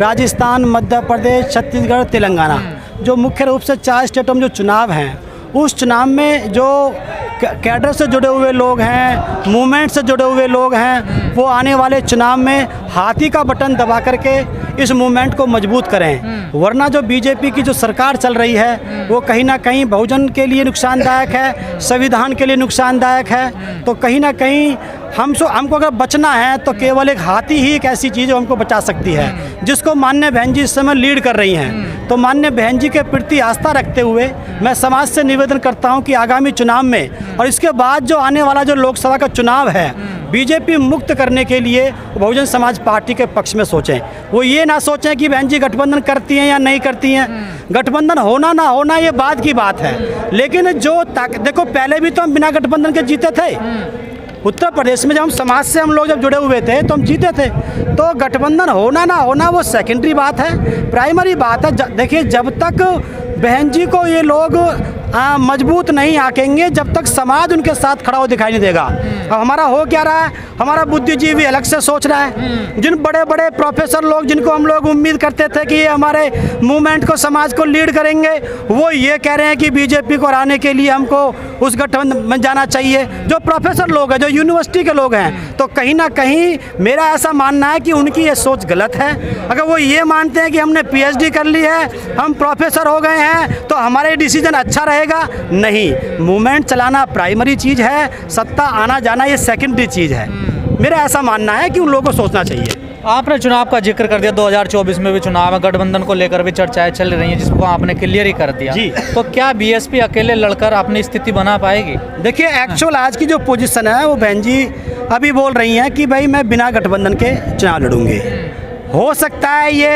राजस्थान, मध्य प्रदेश, छत्तीसगढ़, तेलंगाना, जो मुख्य रूप से 4 स्टेटों में जो चुनाव हैं, उस चुनाव में जो कैडर से जुड़े हुए लोग हैं, मूवमेंट से जुड़े हुए लोग हैं, वो आने वाले चुनाव में हाथी का बटन दबा करके इस मूवमेंट को मजबूत करें। वरना जो बीजेपी की जो सरकार चल रही है वो कहीं ना कहीं बहुजन के लिए नुकसानदायक है, संविधान के लिए नुकसानदायक है। तो कहीं ना कहीं हमको अगर बचना है तो केवल एक हाथी ही एक ऐसी चीज़ जो हमको बचा सकती है, जिसको माननीय बहन जी इस समय लीड कर रही हैं। तो माननीय बहन जी के प्रति आस्था रखते हुए मैं समाज से निवेदन करता हूं कि आगामी चुनाव में और इसके बाद जो आने वाला जो लोकसभा का चुनाव है, बीजेपी मुक्त करने के लिए बहुजन समाज पार्टी के पक्ष में सोचें। वो ये ना सोचें कि बहन जी गठबंधन करती हैं या नहीं करती हैं। गठबंधन होना ना होना ये बाद की बात है, लेकिन जो देखो पहले भी तो हम बिना गठबंधन के जीते थे। उत्तर प्रदेश में जब हम समाज से हम लोग जब जुड़े हुए थे तो हम जीते थे। तो गठबंधन होना ना होना वो सेकेंडरी बात है, प्राइमरी बात है। देखिए, जब तक बहन जी को ये लोग मजबूत नहीं आकेंगे, जब तक समाज उनके साथ खड़ा हो दिखाई नहीं देगा। अब हमारा हो क्या रहा है, हमारा बुद्धिजीवी अलग से सोच रहा है। जिन बड़े बड़े प्रोफेसर लोग जिनको हम लोग उम्मीद करते थे कि ये हमारे मूवमेंट को, समाज को लीड करेंगे, वो ये कह रहे हैं कि बीजेपी को हराने के लिए हमको उस गठबंधन में जाना चाहिए। जो प्रोफेसर लोग हैं, जो यूनिवर्सिटी के लोग हैं, तो कहीं ना कहीं मेरा ऐसा मानना है कि उनकी ये सोच गलत है। अगर वो ये मानते हैं कि हमने PhD कर ली है, हम प्रोफेसर हो गए हैं, तो हमारे डिसीजन अच्छा रहेगा, नहीं। मूवमेंट चलाना प्राइमरी चीज़ है, सत्ता आना जाना ये सेकेंडरी चीज़ है। मेरा ऐसा मानना है कि उन लोगों को सोचना चाहिए। आपने चुनाव का जिक्र कर दिया, 2024 में भी चुनाव है, गठबंधन को लेकर भी चर्चाएं चल रही हैं, जिसको आपने क्लियर ही कर दिया जी। तो क्या बीएसपी अकेले लड़कर अपनी स्थिति बना पाएगी? देखिए, एक्चुअल आज की जो पोजीशन है वो बहन जी अभी बोल रही हैं कि भाई मैं बिना गठबंधन के चुनाव लड़ूंगी। हो सकता है ये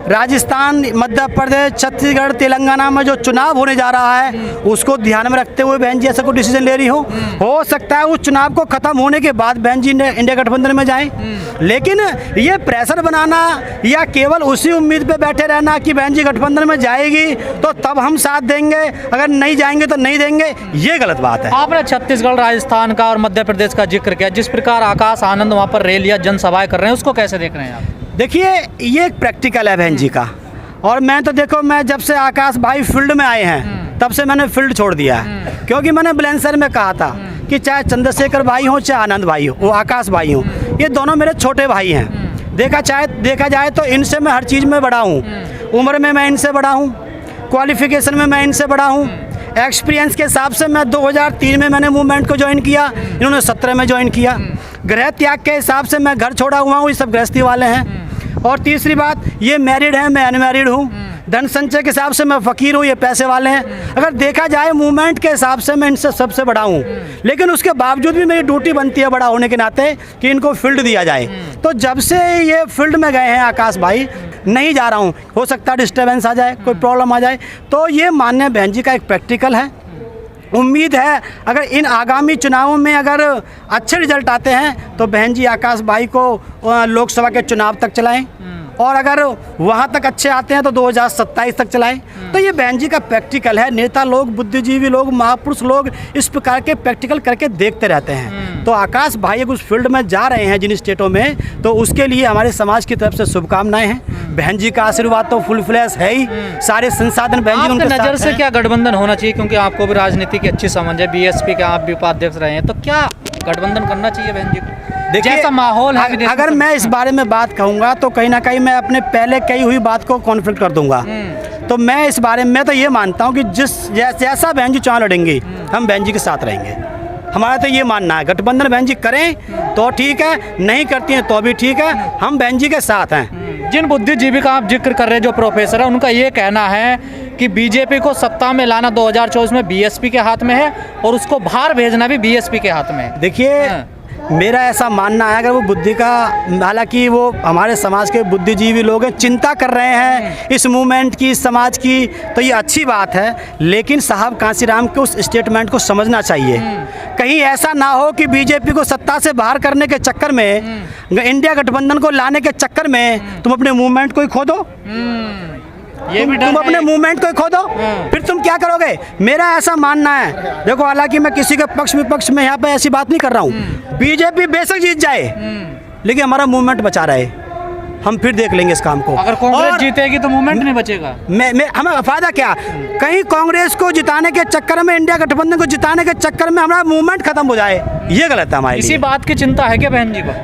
राजस्थान, मध्य प्रदेश, छत्तीसगढ़, तेलंगाना में जो चुनाव होने जा रहा है उसको ध्यान में रखते हुए बहन जी ऐसा कोई डिसीजन ले रही हो सकता है उस चुनाव को ख़त्म होने के बाद बहन जी इंडिया गठबंधन में जाएं। लेकिन ये प्रेशर बनाना या केवल उसी उम्मीद पे बैठे रहना कि बहन जी गठबंधन में जाएगी तो तब हम साथ देंगे, अगर नहीं जाएंगे तो नहीं देंगे, ये गलत बात है। आपने छत्तीसगढ़, राजस्थान का और मध्य प्रदेश का जिक्र किया, जिस प्रकार आकाश आनंद वहाँ पर रैलियां, जनसभाएं कर रहे हैं, उसको कैसे देख रहे हैं आप? देखिए, ये एक प्रैक्टिकल है बहन जी का। और मैं तो देखो, मैं जब से आकाश भाई फील्ड में आए हैं तब से मैंने फील्ड छोड़ दिया है, क्योंकि मैंने बुलंदशहर में कहा था कि चाहे चंद्रशेखर भाई हो चाहे आनंद भाई हो, वो आकाश भाई हो, ये दोनों मेरे छोटे भाई हैं। देखा जाए तो इनसे मैं हर चीज़ में बड़ा हूँ। उम्र में मैं इनसे बड़ा हूँ, क्वालिफिकेशन में मैं इनसे बड़ा हूँ, एक्सपीरियंस के हिसाब से मैं 2003 में मैंने मूवमेंट को ज्वाइन किया, इन्होंने 17 में ज्वाइन किया। गृह त्याग के हिसाब से मैं घर छोड़ा हुआ हूँ, ये सब गृहस्थी वाले हैं। और तीसरी बात, ये मैरिड है, मैं अनमैरिड हूँ। धन संचय के हिसाब से मैं फ़कीर हूँ, ये पैसे वाले हैं। अगर देखा जाए मूवमेंट के हिसाब से मैं इनसे सबसे बड़ा हूँ, लेकिन उसके बावजूद भी मेरी ड्यूटी बनती है बड़ा होने के नाते कि इनको फील्ड दिया जाए। तो जब से ये फील्ड में गए हैं आकाश भाई, नहीं जा रहा हूँ, हो सकता है डिस्टर्बेंस आ जाए, कोई प्रॉब्लम आ जाए। तो ये माननीय बहन जी का एक प्रैक्टिकल है। उम्मीद है अगर इन आगामी चुनावों में अगर अच्छे रिजल्ट आते हैं तो बहन जी आकाश भाई को लोकसभा के चुनाव तक चलाएं, और अगर वहाँ तक अच्छे आते हैं तो 2027 तक चलाएं। तो ये बहन जी का प्रैक्टिकल है। नेता लोग, बुद्धिजीवी लोग, महापुरुष लोग इस प्रकार के प्रैक्टिकल करके देखते रहते हैं। तो आकाश भाई उस फील्ड में जा रहे हैं जिन स्टेटों में, तो उसके लिए हमारे समाज की तरफ से शुभकामनाएं हैं। बहन जी का आशीर्वाद तो फुल फ्लैश है ही, सारे संसाधन बहन जी उनके नज़र से क्या गठबंधन होना चाहिए? क्योंकि आपको भी राजनीति की अच्छी समझ है, बीएसपी के आप भी उपाध्यक्ष रहे हैं, तो क्या गठबंधन करना चाहिए बहन जी को? देखिए, जैसा माहौल है, अगर मैं इस बारे में बात कहूँगा तो कहीं ना कहीं मैं अपने पहले कही हुई बात को कॉन्फ्लिक्ट कर दूंगा। तो मैं इस बारे में तो ये मानता हूँ कि जैसा बहन जी चुनाव लड़ेंगे हम बहन जी के साथ रहेंगे। हमारा तो ये मानना है, गठबंधन बहन जी करें तो ठीक है, नहीं करती हैं तो भी ठीक है, हम बहन जी के साथ हैं। जिन बुद्धिजीवी का आप जिक्र कर रहे हैं, जो प्रोफेसर है, उनका ये कहना है कि बीजेपी को सत्ता में लाना 2024 में बीएसपी के हाथ में है और उसको बाहर भेजना भी बीएसपी के हाथ में है। देखिए, मेरा ऐसा मानना है, अगर वो बुद्धि का, हालांकि वो हमारे समाज के बुद्धिजीवी लोग हैं, चिंता कर रहे हैं इस मूवमेंट की, इस समाज की, तो ये अच्छी बात है। लेकिन साहब कांसीराम के उस स्टेटमेंट को समझना चाहिए। कहीं ऐसा ना हो कि बीजेपी को सत्ता से बाहर करने के चक्कर में, इंडिया गठबंधन को लाने के चक्कर में तुम अपने मूवमेंट को ही खो दो। तुम अपने मूवमेंट को खो दो, फिर तुम क्या करोगे? मेरा ऐसा मानना है। देखो, हालांकि मैं किसी के पक्ष विपक्ष में यहाँ पे ऐसी बात नहीं कर रहा हूँ। बीजेपी बेशक जीत जाए, लेकिन हमारा मूवमेंट बचा रहे। हम फिर देख लेंगे इस काम को। अगर कांग्रेस और जीतेगी तो मूवमेंट नहीं बचेगा। हमें फायदा क्या, कहीं कांग्रेस को जिताने के चक्कर में, इंडिया गठबंधन को जिताने के चक्कर में हमारा मूवमेंट खत्म हो जाए, ये गलत है हमारे इसी लिए। बात की चिंता है क्या बहन जी को?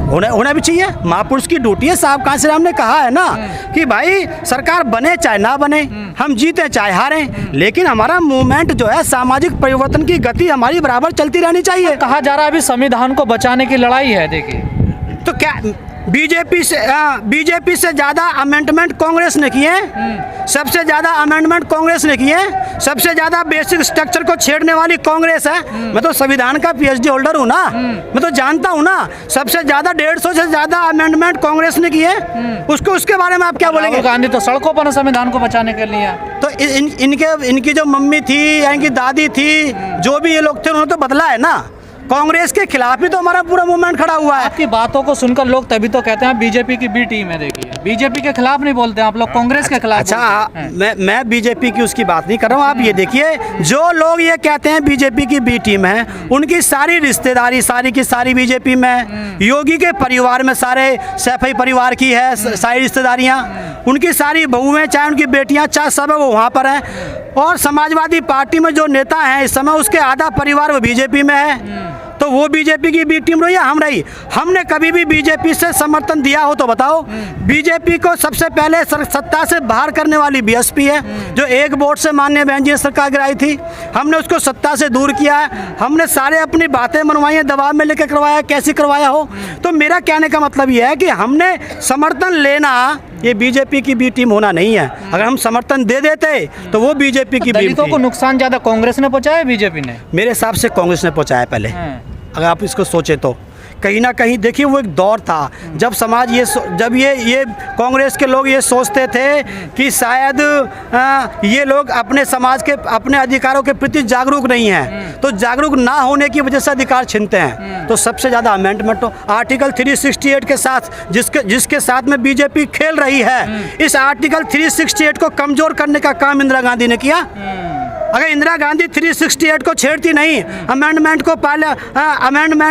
होना भी चाहिए, महापुरुष की ड्यूटी है। साहब कांशीराम ने कहा है ना कि भाई सरकार बने चाहे ना बने, हम जीते चाहे हारें, लेकिन हमारा मूवमेंट जो है, सामाजिक परिवर्तन की गति हमारी बराबर चलती रहनी चाहिए। कहा जा रहा है अभी संविधान को बचाने की लड़ाई है। देखिए तो क्या बीजेपी से ज़्यादा अमेंडमेंट कांग्रेस ने किए, सबसे ज़्यादा अमेंडमेंट कांग्रेस ने किए, सबसे ज़्यादा बेसिक स्ट्रक्चर को छेड़ने वाली कांग्रेस है। मैं तो संविधान का पीएचडी होल्डर हूँ ना, मैं तो जानता हूँ ना, सबसे ज़्यादा 150 से ज़्यादा अमेंडमेंट कांग्रेस ने किए। उसके बारे में आप क्या बोलेंगे? राहुल गांधी तो सड़कों पर संविधान को बचाने के लिए। तो इनकी जो मम्मी थी या इनकी दादी थी, जो भी ये लोग थे, उन्होंने तो बदला है ना। कांग्रेस के खिलाफ ही तो हमारा पूरा मूवमेंट खड़ा हुआ है। आपकी बातों को सुनकर लोग तभी तो कहते हैं बीजेपी की बी टीम है। देखिए बीजेपी के खिलाफ नहीं बोलते हैं आप लोग, कांग्रेस के खिलाफ। अच्छा, मैं बीजेपी की उसकी बात नहीं कर रहा हूँ। आप ये देखिए, जो लोग ये कहते हैं बीजेपी की बी टीम है, उनकी सारी रिश्तेदारी सारी की सारी बीजेपी में। योगी के परिवार में सारे सैफई परिवार की है सारी रिश्तेदारियाँ, उनकी सारी बहुएं चाहे उनकी बेटियाँ चाहे सब है वो वहाँ पर हैं। और समाजवादी पार्टी में जो नेता हैं इस समय, उसके आधा परिवार वो बीजेपी में है। तो वो बीजेपी की बी टीम रही या हम रही? हमने कभी भी बीजेपी से समर्थन दिया हो तो बताओ। बीजेपी को सबसे पहले सत्ता से बाहर करने वाली बीएसपी है, जो एक वोट से माननीय बहन जी ने सरकार गिराई थी। हमने उसको सत्ता से दूर किया है, हमने सारे अपनी बातें मनवाई हैं, दबाव में लेकर करवाया, कैसे करवाया हो। तो मेरा कहने का मतलब ये है कि हमने समर्थन लेना, ये बीजेपी की बी टीम होना नहीं है। अगर हम समर्थन दे देते तो वो बीजेपी की बी टीम। दलितों को नुकसान ज्यादा कांग्रेस ने पहुंचाया बीजेपी ने? मेरे हिसाब से कांग्रेस ने पहुंचाया पहले, अगर आप इसको सोचे तो। कहीं ना कहीं देखिए, वो एक दौर था जब समाज जब ये कांग्रेस के लोग ये सोचते थे कि शायद ये लोग अपने समाज के अपने अधिकारों के प्रति जागरूक नहीं हैं, तो जागरूक ना होने की वजह से अधिकार छीनते हैं। तो सबसे ज़्यादा अमेंडमेंट तो आर्टिकल 368 के साथ जिसके साथ में बीजेपी खेल रही है, इस आर्टिकल 368 को कमज़ोर करने का काम इंदिरा गांधी ने किया। अगर इंदिरा गांधी 368 को छेड़ती नहीं, अमेंडमेंट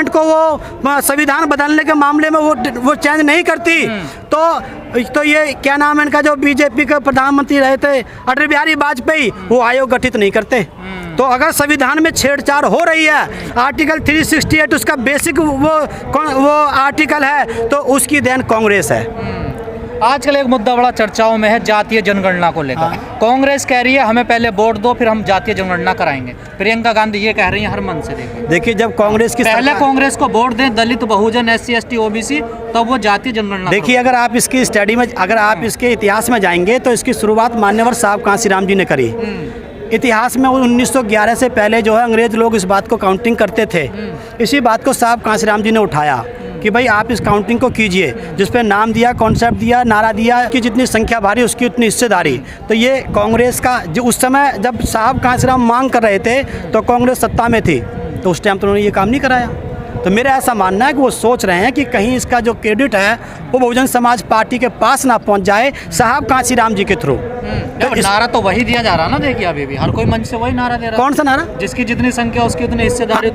को वो संविधान बदलने के मामले में वो चेंज नहीं करती, तो ये क्या नाम है इनका, जो बीजेपी के प्रधानमंत्री रहे थे अटल बिहारी वाजपेयी, वो आयोग गठित नहीं करते। तो अगर संविधान में छेड़छाड़ हो रही है, आर्टिकल 368 उसका बेसिक वो आर्टिकल है, तो उसकी देन कांग्रेस है। आजकल एक मुद्दा बड़ा चर्चाओं में है, जातीय जनगणना को लेकर। कांग्रेस कह रही है हमें पहले वोट दो फिर हम जातीय जनगणना कराएंगे। प्रियंका गांधी ये कह रही हैं हर मन से। देखिए जब कांग्रेस की पहले कांग्रेस को वोट दें, दलित बहुजन SC ST OBC, तब वो जातीय जनगणना। देखिए, अगर आप इसकी स्टडी में, अगर आप इसके इतिहास में जाएंगे तो इसकी शुरुआत मान्यवर साहब कांशीराम जी ने करी। इतिहास में 1911 से पहले जो है अंग्रेज लोग इस बात को काउंटिंग करते थे। इसी बात को साहब कांशीराम जी ने उठाया कि भाई आप इस काउंटिंग को कीजिए, जिस पे नाम दिया, कॉन्सेप्ट दिया, नारा दिया कि जितनी संख्या भारी उसकी उतनी हिस्सेदारी। तो ये कांग्रेस का जो उस समय जब साहब कांशीराम मांग कर रहे थे तो कांग्रेस सत्ता में थी, तो उस टाइम तो उन्होंने ये काम नहीं कराया। तो मेरा ऐसा मानना है कि वो सोच रहे हैं कि कहीं इसका जो क्रेडिट है वो बहुजन समाज पार्टी के पास ना पहुंच जाए साहब कांशीराम जी के थ्रू। तो नारा तो वही दिया जा रहा ना। देखिए अभी भी हर कोई मंच से वही नारा दे रहा है। कौन सा नारा? जिसकी जितनी संख्या उसकी उतनी हिस्सेदारी।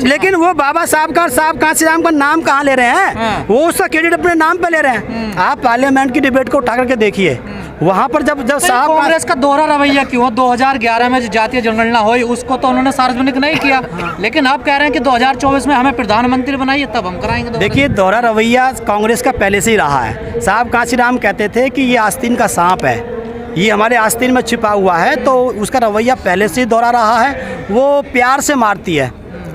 लेकिन वो बाबा साहब का और साहब कांशीराम का नाम कहाँ ले रहे हैं? वो उसका क्रेडिट अपने नाम पे ले रहे हैं। आप पार्लियामेंट की डिबेट को उठा करके देखिए, वहाँ पर जब साहब कांग्रेस का दोहरा रवैया क्यों? 2011 में जो जातीय जनगणना हुई उसको तो उन्होंने सार्वजनिक नहीं किया, लेकिन आप कह रहे हैं कि 2024 में हमें प्रधानमंत्री बनाइए तब हम कराएंगे। देखिए, दोहरा रवैया कांग्रेस का पहले से ही रहा है। साहब कांशीराम कहते थे कि ये आस्तीन का सांप है, ये हमारे आस्तीन में छिपा हुआ है, तो उसका रवैया पहले से ही दोहरा रहा है। वो प्यार से मारती है,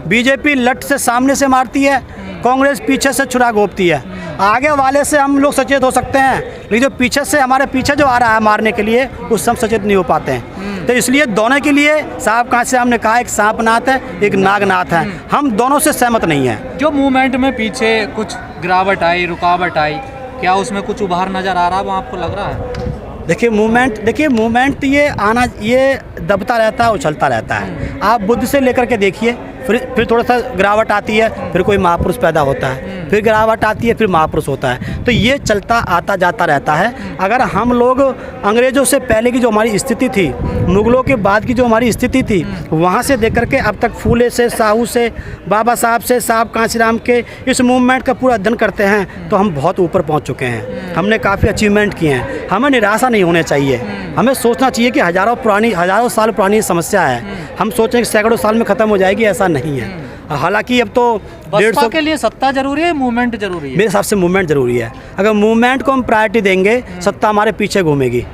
बीजेपी लट से सामने से मारती है, कांग्रेस पीछे से छुरा घोंपती है। आगे वाले से हम लोग सचेत हो सकते हैं, लेकिन जो पीछे से हमारे पीछे जो आ रहा है मारने के लिए, उससे हम सचेत नहीं हो पाते हैं। तो इसलिए दोनों के लिए साहब कांशीराम ने कहा एक सांपनाथ है, एक नागनाथ है, हम दोनों से सहमत नहीं हैं। जो मूवमेंट में पीछे कुछ गिरावट आई, रुकावट आई, क्या उसमें कुछ उभार नज़र आ रहा है, वो आपको लग रहा है? देखिए मूवमेंट ये आना, ये दबता रहता है, उछलता रहता है। आप बुद्ध से लेकर के देखिए, फिर थोड़ा सा गिरावट आती है, फिर कोई महापुरुष पैदा होता है, फिर गिरावट आती है, फिर महापुरुष होता है। तो ये चलता आता जाता रहता है। अगर हम लोग अंग्रेज़ों से पहले की जो हमारी स्थिति थी, मुग़लों के बाद की जो हमारी स्थिति थी, वहाँ से देख करके अब तक फूले से, साहू से, बाबा साहब से, साहब कांशीराम के इस मूवमेंट का पूरा अध्ययन करते हैं तो हम बहुत ऊपर पहुँच चुके हैं। हमने काफ़ी अचीवमेंट किए हैं। हमें निराशा नहीं होनी चाहिए। हमें सोचना चाहिए कि हज़ारों साल पुरानी समस्या है, हम सोचें कि सैकड़ों साल में ख़त्म हो जाएगी, ऐसा नहीं है। हालांकि अब तो बसपा के लिए सत्ता जरूरी है, मूवमेंट जरूरी है? मेरे हिसाब से मूवमेंट ज़रूरी है। अगर मूवमेंट को हम प्रायोरिटी देंगे, सत्ता हमारे पीछे घूमेगी,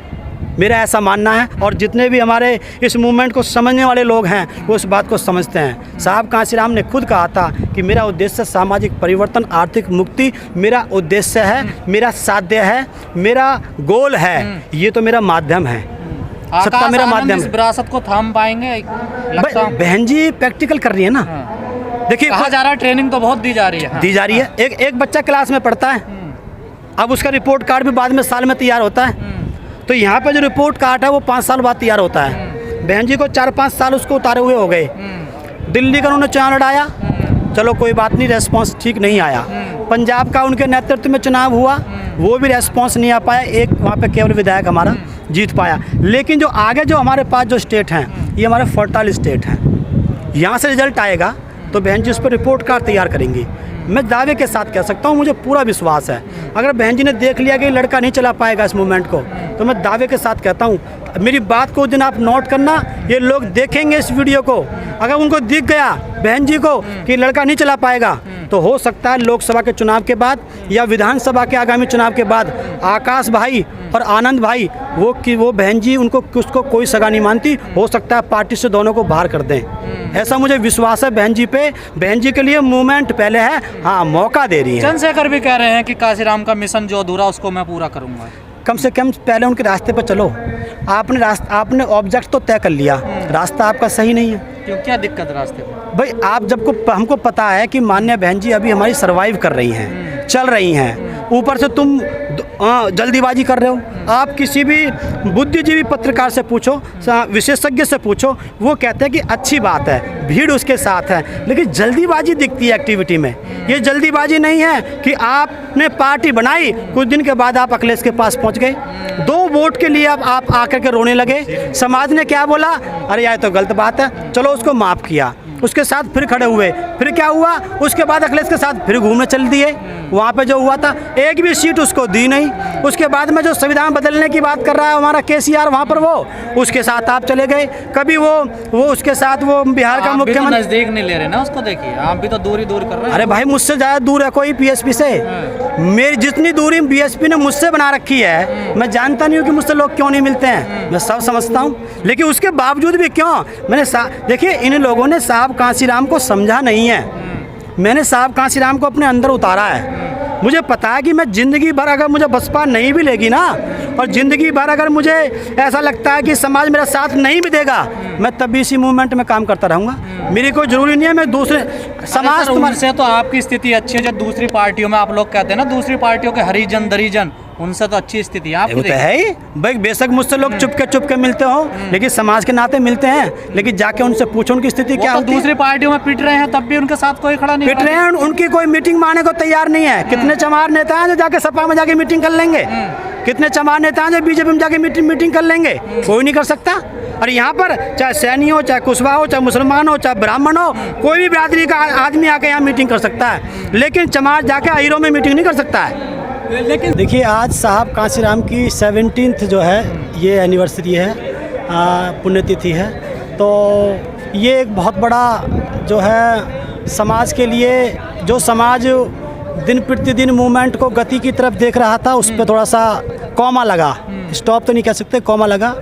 मेरा ऐसा मानना है। और जितने भी हमारे इस मूवमेंट को समझने वाले लोग हैं वो इस बात को समझते हैं। साहब कांशीराम ने खुद कहा था कि मेरा उद्देश्य सामाजिक परिवर्तन, आर्थिक मुक्ति मेरा उद्देश्य है, मेरा साध्य है, मेरा गोल है, ये तो मेरा माध्यम है, सत्ता मेरा माध्यम इस है। विरासत को थाम पाएंगे? बहन जी प्रैक्टिकल कर रही है ना। देखिए कहा जा रहा है ट्रेनिंग तो बहुत दी जा रही है। दी जा रही है। एक बच्चा क्लास में पढ़ता है, अब उसका रिपोर्ट कार्ड भी बाद में साल में तैयार होता है। तो यहाँ पे जो रिपोर्ट कार्ड है वो 5 साल बाद तैयार होता है। बहन जी को 4-5 साल उसको उतारे हुए हो गए। दिल्ली का उन्होंने चुनाव लड़ाया, चलो कोई बात नहीं, रेस्पॉन्स ठीक नहीं आया। पंजाब का उनके नेतृत्व में चुनाव हुआ, वो भी रेस्पॉन्स नहीं आ पाया। एक वहाँ पे केवल विधायक हमारा जीत पाया। लेकिन जो आगे जो हमारे पास जो स्टेट हैं, ये हमारे फर्टाइल स्टेट हैं। यहाँ से रिजल्ट आएगा तो बहन जी उस पर रिपोर्ट कार्ड तैयार करेंगी। मैं दावे के साथ कह सकता हूँ, मुझे पूरा विश्वास है। अगर बहन जी ने देख लिया कि लड़का नहीं चला पाएगा इस मूवमेंट को, तो मैं दावे के साथ कहता हूँ, मेरी बात को उस दिन आप नोट करना, ये लोग देखेंगे इस वीडियो को, अगर उनको दिख गया बहन जी को कि लड़का नहीं चला पाएगा, तो हो सकता है लोकसभा के चुनाव के बाद या विधानसभा के आगामी चुनाव के बाद आकाश भाई और आनंद भाई वो बहन जी उनको उसको कोई सगा नहीं मानती, हो सकता है पार्टी से दोनों को बाहर कर दें। ऐसा मुझे विश्वास है बहन जी पे। बहन जी के लिए मूवमेंट पहले है, हाँ मौका दे रही है। चंद्रशेखर भी कह रहे हैं कि कांशीराम का मिशन जो अधूरा उसको मैं पूरा करूंगा। कम से कम पहले उनके रास्ते पर चलो। आपने ऑब्जेक्ट तो तय कर लिया, रास्ता आपका सही नहीं है। क्यों, क्या दिक्कत रास्ते में? भाई आप हमको पता है कि माननीय बहन जी अभी हमारी सर्वाइव कर रही हैं, चल रही हैं, ऊपर से तुम जल्दीबाजी कर रहे हो। आप किसी भी बुद्धिजीवी पत्रकार से पूछो, विशेषज्ञ से पूछो, वो कहते हैं कि अच्छी बात है, भीड़ उसके साथ है, लेकिन जल्दीबाजी दिखती है एक्टिविटी में। ये जल्दीबाजी नहीं है कि आपने पार्टी बनाई, कुछ दिन के बाद आप अखिलेश के पास पहुंच गए, 2 वोट के लिए अब आप आकर के रोने लगे। समाज ने क्या बोला, अरे यार तो गलत बात है, चलो उसको माफ़ किया, उसके साथ फिर खड़े हुए, फिर क्या हुआ, उसके बाद अखिलेश के साथ फिर घूमने चल दिए। वहाँ पे जो हुआ था, एक भी सीट उसको दी नहीं। उसके बाद में जो संविधान बदलने की बात कर रहा है हमारा केसीआर, वहाँ पर वो उसके साथ आप चले गए। कभी वो उसके साथ वो बिहार का मुख्यमंत्री, नजदीक नहीं ले रहे ना उसको, देखिए आप भी तो दूर कर रहे हैं। अरे भाई मुझसे ज़्यादा दूर है कोई बीएसपी से? मेरी जितनी दूरी बीएसपी ने मुझसे बना रखी है, मैं जानता नहीं हूँ कि मुझसे लोग क्यों नहीं मिलते हैं, मैं सब समझता हूँ। लेकिन उसके बावजूद भी क्यों, देखिए इन लोगों ने साहब कांशीराम को समझा नहीं है। मैंने साहब कांशीराम को अपने अंदर उतारा है। मुझे पता है कि मैं ज़िंदगी भर अगर मुझे बसपा नहीं भी लेगी ना, और ज़िंदगी भर अगर मुझे ऐसा लगता है कि समाज मेरा साथ नहीं भी देगा, मैं तब भी इसी मूवमेंट में काम करता रहूँगा। मेरी कोई ज़रूरी नहीं है मैं दूसरे समाज से तो आपकी स्थिति अच्छी है। जो दूसरी पार्टियों में आप लोग कहते हैं ना, दूसरी पार्टियों के हरिजन दरिजन, उनसे तो अच्छी स्थिति है। वो तो है ही भाई, बेशक मुझसे लोग चुप के मिलते हो, लेकिन समाज के नाते मिलते हैं। लेकिन जाके उनसे पूछो उनकी स्थिति क्या होती है। दूसरी पार्टियों में पिट रहे हैं, तब भी उनके साथ कोई खड़ा नहीं पिट रहे हैं, उनकी कोई मीटिंग मारने को तैयार नहीं है। कितने चमार नेता हैं जो जाके सपा में जाके मीटिंग कर लेंगे, कितने चमार नेता हैं जो बीजेपी में जाके मीटिंग कर लेंगे, कोई नहीं कर सकता। और यहाँ पर चाहे सैनी हो, चाहे कुशवाहा हो, चाहे मुसलमान हो, चाहे ब्राह्मण हो, कोई भी बिरादरी का आदमी आके यहाँ मीटिंग कर सकता है, लेकिन चमार जाके अहीरों में मीटिंग नहीं कर सकता है। लेकिन देखिए आज साहब कांशीराम की 17th जो है ये एनिवर्सरी है, पुण्यतिथि है। तो ये एक बहुत बड़ा जो है समाज के लिए, जो समाज दिन प्रतिदिन मूवमेंट को गति की तरफ देख रहा था, उस पर थोड़ा सा कॉमा लगा, स्टॉप तो नहीं कह सकते, कॉमा लगा।